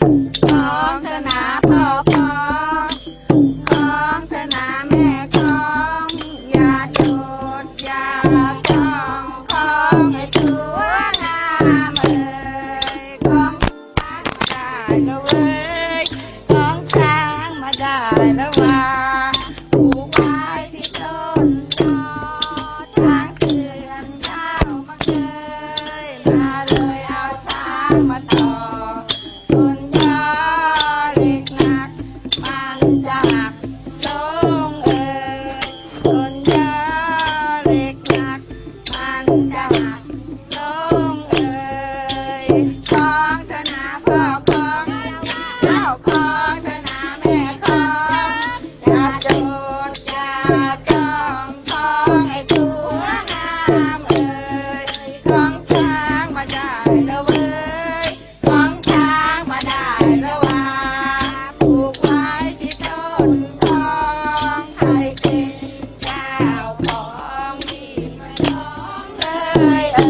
ของเธอหนาพ่อของเธอหนาแม่ของอย่าโดดอย่าต้องของให้ตัวงามของช้างมาได้แล้วเว้ยของช้างมาได้แล้วว่าผูกไว้ที่ต้นตอช้างเชือนเข้ามาเคยมาเลยเอาช้างมาต่อต้นยอเหล็กหนักมันจะหักลงต้นยอเหล็กหนักมันจะหักลงของเธอหนาพ่อของเจ้าของเธอหนาแม่ของอย่าโดดอย่าจ้องของให้ตัวงามของช้างมาได้แล้วเว้ยของช้างมาได้แล้วว่าผูกไว้ที่ต้นทองใครเป็นเจ้าของที่มาน้อง